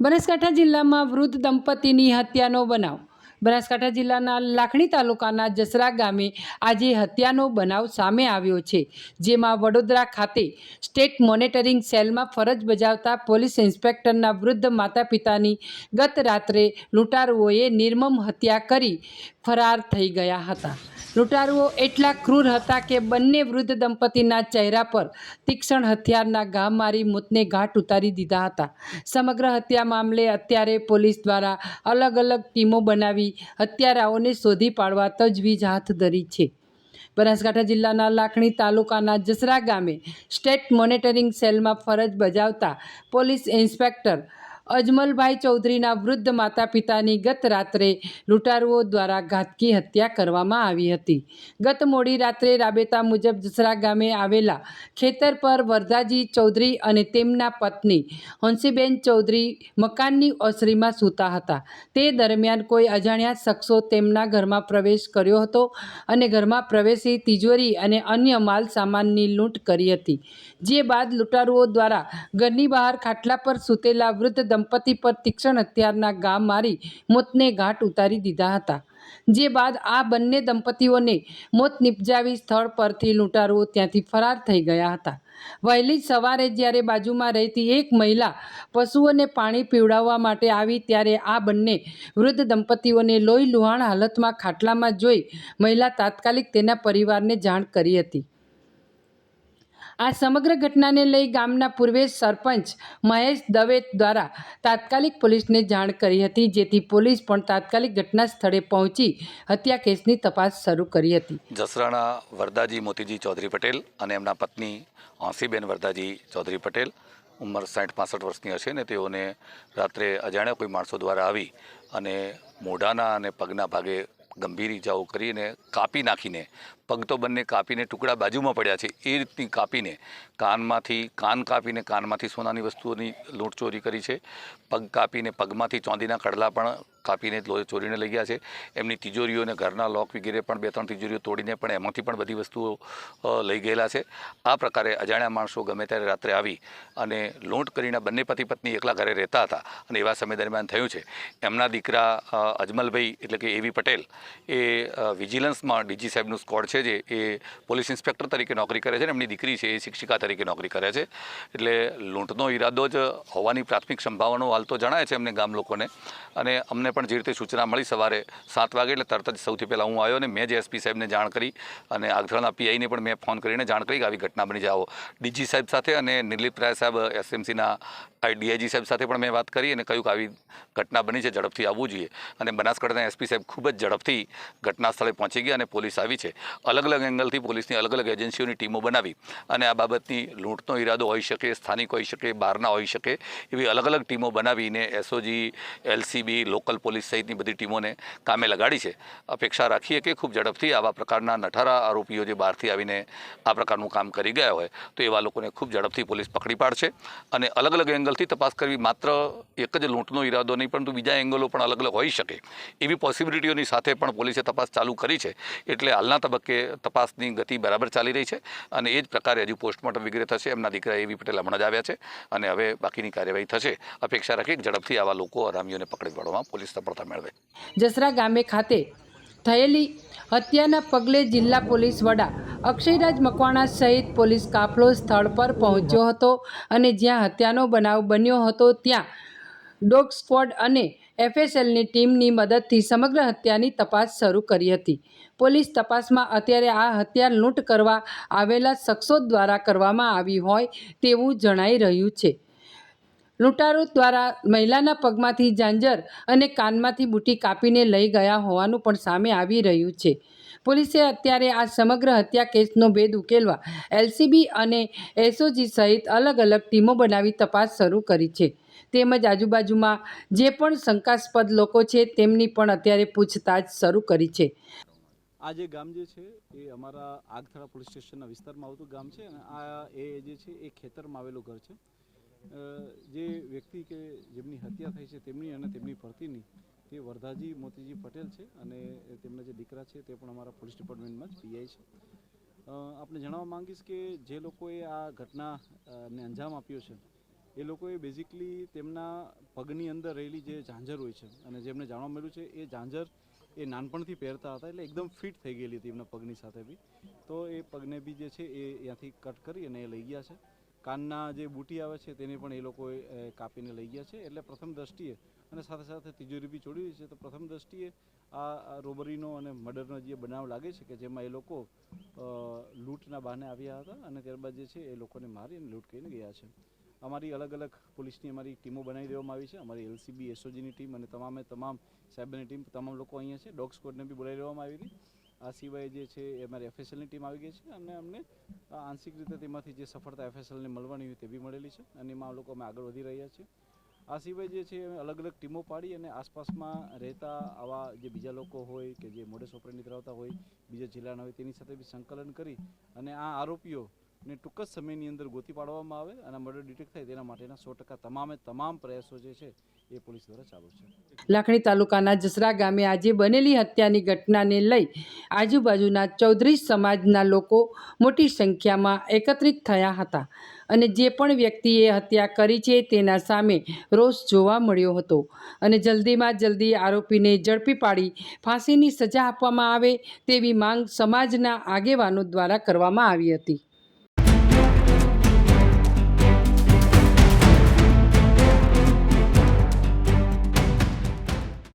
બનાસકાંઠા જિલ્લામાં વૃદ્ધ દંપતીની હત્યાનો બનાવ. બનાસકાંઠા જિલ્લાના લાખણી તાલુકાના જસરા ગામે આજે હત્યાનો બનાવ સામે આવ્યો છે, જેમાં વડોદરા ખાતે સ્ટેટ મોનિટરિંગ સેલમાં ફરજ બજાવતા પોલીસ ઇન્સ્પેક્ટરના વૃદ્ધ માતા પિતાની ગત રાત્રે લૂંટારુઓએ નિર્મમ હત્યા કરી ફરાર થઈ ગયા હતા. લૂંટારુઓ એટલા ક્રૂર હતા કે બંને વૃદ્ધ દંપતીના ચહેરા પર તીક્ષ્ણ હથિયારના ઘા મારી મોતને ઘાટ ઉતારી દીધા હતા. સમગ્ર હત્યા મામલે અત્યારે પોલીસ દ્વારા અલગ અલગ ટીમો બનાવી હત્યારાઓને શોધી પાડવા તજવીજ હાથ ધરી છે. બનાસકાંઠા જિલ્લાના લાખણી તાલુકાના જસરા ગામે સ્ટેટ મોનિટરિંગ સેલમાં ફરજ બજાવતા પોલીસ ઇન્સ્પેક્ટર અજમલભાઈ ચૌધરીના વૃદ્ધ માતા પિતાની ગત રાત્રે લૂંટારુઓ દ્વારા ઘાતકી હત્યા કરવામાં આવી હતી. ગત મોડી રાત્રે રાબેતા મુજબ જસરા ગામે આવેલા ખેતર પર વરદાજી ચૌધરી અને તેમના પત્ની હંસીબેન ચૌધરી મકાનની ઓસરીમાં સૂતા હતા. તે દરમિયાન કોઈ અજાણ્યા શખ્સો તેમના ઘરમાં પ્રવેશ કર્યો હતો અને ઘરમાં પ્રવેશી તિજોરી અને અન્ય માલ સામાનની લૂંટ કરી હતી. જે બાદ લૂંટારુઓ દ્વારા ઘરની બહાર ખાટલા પર સૂતેલા વૃદ્ધ દંપતી પર તીક્ષ્ણ હથિયારના ઘા મારી મોતને ઘાટ ઉતારી દીધા હતા. જે બાદ આ બંને દંપતીઓને મોત નિપજાવી સ્થળ પરથી લૂંટારુઓ ત્યાંથી ફરાર થઈ ગયા હતા. વહેલી સવારે જ્યારે બાજુમાં રહેતી એક મહિલા પશુઓને પાણી પીવડાવવા માટે આવી ત્યારે આ બંને વૃદ્ધ દંપતીઓને લોહી લુહાણ હાલતમાં ખાટલામાં જોઈ મહિલા તાત્કાલિક તેના પરિવારને જાણ કરી હતી. આ સમગ્ર ઘટનાને લઈ ગામના પૂર્વ સરપંચ મહેશ દવે દ્વારા તાત્કાલિક પોલીસને જાણ કરી હતી, જેથી પોલીસ પણ તાત્કાલિક ઘટના સ્થળે પહોંચી હત્યા કેસની તપાસ શરૂ કરી હતી. જસરાના વરદાજી મોતીજી ચૌધરી પટેલ અને એમના પત્ની હંસીબેન વરદાજી ચૌધરી પટેલ ઉંમર 60-65 વર્ષની હશે ને તેઓને રાત્રે અજાણ્યા કોઈ માણસો દ્વારા આવી અને મોઢાના અને પગના ભાગે ગંભીર ઈજાઓ કરીને કાપી નાખીને, પગ તો બંને કાપીને ટુકડા બાજુમાં પડ્યા છે એ રીતની કાપીને કાન કાપીને કાનમાંથી સોનાની વસ્તુઓની લૂંટ ચોરી કરી છે. પગ કાપીને પગમાંથી ચાંદીના કડલા પણ કાપીને ચોરીને લઈ ગયા છે. એમની તિજોરીઓ અને ઘરના લોક વગેરે પણ 2-3 તિજોરીઓ તોડીને પણ એમાંથી પણ બધી વસ્તુઓ લઈ ગયેલા છે. આ પ્રકારે અજાણ્યા માણસો ગમે ત્યારે રાત્રે આવી અને લૂંટ કરીને બંને પતિ પત્ની એકલા ઘરે રહેતા હતા અને એવા સમય દરમિયાન થયું છે. એમના દીકરા અજમલભાઈ એટલે કે એવી પટેલ એ વિજિલન્સમાં ડીજી સાહેબનું સ્કોડ છે, જે એ પોલીસ ઇન્સ્પેક્ટર તરીકે નોકરી કરે છે, અને એમની દીકરી છે એ શિક્ષિકા તરીકે નોકરી કરે છે. એટલે લૂંટનો ઈરાદો જ હોવાની પ્રાથમિક સંભાવનાઓ હાલ તો જણાય છે અમને ગામ લોકોને. અને અમને પણ જે રીતે સૂચના મળી સવારે 7 વાગે એટલે તરત જ સૌથી પહેલાં હું આવ્યો અને મેં જે એસપી સાહેબને જાણ કરી અને આગથળના પીઆઈને પણ મેં ફોન કરીને જાણ કરી કે આવી ઘટના બની જાઓ. ડીજી સાહેબ સાથે અને નિર્લિપ્ત રાય સાહેબ એસએમસીના ડીઆઈજી સાહેબ સાથે પણ મેં વાત કરી અને કહ્યું કે આવી ઘટના બની છે, ઝડપથી આવવું જોઈએ. અને બનાસકાંઠાના એસપી સાહેબ ખૂબ જ ઝડપથી ઘટના સ્થળે પહોંચી ગયા અને પોલીસ આવી છે. અલગ અલગ એંગલથી પોલીસની અલગ અલગ એજન્સીઓની ટીમો બનાવી અને આ બાબતની લૂંટનો ઈરાદો હોઈ શકે, સ્થાનિક હોઈ શકે, બહારના હોઈ શકે, એવી અલગ અલગ ટીમો બનાવીને એસઓજી, એલસીબી, લોકલ પોલીસ સહિતની બધી ટીમોને કામે લગાડી છે. અપેક્ષા રાખીએ કે ખૂબ ઝડપથી આવા પ્રકારના નઠારા આરોપીઓ જે બહારથી આવીને આ પ્રકારનું કામ કરી ગયા હોય તો એવા લોકોને ખૂબ ઝડપથી પોલીસ પકડી પાડશે. અને અલગ અલગ એંગલથી તપાસ કરવી, માત્ર એક જ લૂંટનો ઈરાદો નહીં પરંતુ બીજા એંગલો પણ અલગ અલગ હોઈ શકે એવી પોસિબિલિટીઓની સાથે પણ પોલીસે તપાસ ચાલુ કરી છે. એટલે હાલના તબક્કે તપાસની ગતિ બરાબર ચાલી રહી છે અને એ જ પ્રકારે હજુ પોસ્ટમોર્ટમ વગેરે થશે. એમના દીકરા એવી પટેલ હમણાં જ આવ્યા છે અને હવે બાકીની કાર્યવાહી થશે. અપેક્ષા રાખી ઝડપથી આવા લોકો હરામીઓને પકડી પાડવામાં પોલીસ સફળતા મેળવે. જસરા ગામે ખાતે થયેલી હત્યાના પગલે જિલ્લા પોલીસ વડા અક્ષયરાજ મકવાણા સહિત પોલીસ કાફલો સ્થળ પર પહોંચ્યો હતો અને જ્યાં હત્યાનો બનાવ બન્યો હતો ત્યાં ડોગ સ્ક્વોડ અને એફએસએલની ટીમની મદદથી સમગ્ર હત્યાની તપાસ શરૂ કરી હતી. પોલીસ તપાસમાં અત્યારે આ હત્યા લૂંટ કરવા આવેલા શખ્સો દ્વારા કરવામાં આવી હોય તેવું જણાઈ રહ્યું છે. લૂંટારો દ્વારા મહિલાના પગમાંથી ઝાંઝર અને કાનમાંથી બુટી કાપીને લઈ ગયા હોવાનું પણ સામે આવી રહ્યું છે. પોલીસે અત્યારે આ સમગ્ર હત્યા કેસનો ભેદ ઉકેલવા એલસીબી અને એસઓજી સહિત અલગ અલગ ટીમો બનાવી તપાસ શરૂ કરી છે. તેમજ આજુબાજુમાં જે પણ શંકાસ્પદ લોકો છે તેમની પણ અત્યારે પૂછતાછ શરૂ કરી છે. આ જે ગામ જે છે એ અમારા આગથળા પોલીસ સ્ટેશનના વિસ્તારમાં આવતું ગામ છે અને આ એ જે છે એ ખેતરમાં આવેલું ઘર છે. જે વ્યક્તિ કે જેમની હત્યા થઈ છે તેમની અને તેમની પત્નીની તે વરદાજી મોતીજી પટેલ છે અને તેમના જે દીકરા છે તે પણ અમારા પોલીસ ડિપાર્ટમેન્ટમાં જ પીઆઈ છે. આપણે જણાવવા માંગીશ કે જે લોકોએ આ ઘટનાને અંજામ આપ્યો છે એ લોકોએ બેઝિકલી તેમના પગની અંદર રહેલી જે ઝાંઝર હોય છે અને જેમને જાણવા મળ્યું છે એ ઝાંઝર એ નાનપણથી પહેરતા હતા, એટલે એકદમ ફિટ થઈ ગયેલી હતી એમના પગની સાથે બી. તો એ પગને બી જે છે એ ત્યાંથી કટ કરી અને એ લઈ ગયા છે. કાનના જે બુટી આવે છે તેને પણ એ લોકોએ કાપીને લઈ ગયા છે. એટલે પ્રથમ દ્રષ્ટિએ અને સાથે સાથે તિજોરી બી ચોરી છે. તો પ્રથમ દ્રષ્ટિએ આ રોબરીનો અને મર્ડરનો જે બનાવ લાગે છે કે જેમાં એ લોકો લૂંટના બહાને આવ્યા હતા અને ત્યારબાદ જે છે એ લોકોને મારી અને લૂંટ કરીને ગયા છે. અમારી અલગ અલગ પોલીસની અમારી ટીમો બનાવી દેવામાં આવી છે. અમારી LCB SOGની ટીમ અને તમામ સાયબરની ટીમ, તમામ લોકો અહીંયા છે. ડોગ સ્ક્વોડને બી બોલાવી દેવામાં આવી હતી. આ સિવાય જે છે એ અમારી FSLની ટીમ આવી ગઈ છે અને અમને આંશિક રીતે તેમાંથી જે સફળતા FSLને મળવાની હોય તે બી મળેલી છે અને એમાં લોકો અમે આગળ વધી રહ્યા છીએ. આ સિવાય જે છે અમે અલગ અલગ ટીમો પાડી અને આસપાસમાં રહેતા આવા જે બીજા લોકો હોય કે જે મોડસ ઓપરેન્ડી ધરાવતા હોય, બીજા જિલ્લાના હોય, તેની સાથે બી સંકલન કરી અને આ આરોપીઓને ટૂંક જ સમયની અંદર ગોતી પાડવામાં આવે અને મર્ડર ડિટેક્ટ થાય તેના માટેના 100% તમામ પ્રયાસો જે છે એ પોલીસ દ્વારા ચાલુ છે. લાખણી તાલુકાના જસરા ગામે આજે બનેલી હત્યાની ઘટનાને લઈ આજુબાજુના ચૌધરી સમાજના લોકો મોટી સંખ્યામાં એકત્રિત થયા હતા અને જે પણ વ્યક્તિએ હત્યા કરી છે તેના સામે રોષ જોવા મળ્યો હતો અને જલ્દીમાં જલ્દી આરોપીને ઝડપી પાડી ફાંસીની સજા આપવામાં આવે તેવી માંગ સમાજના આગેવાનો દ્વારા કરવામાં આવી હતી.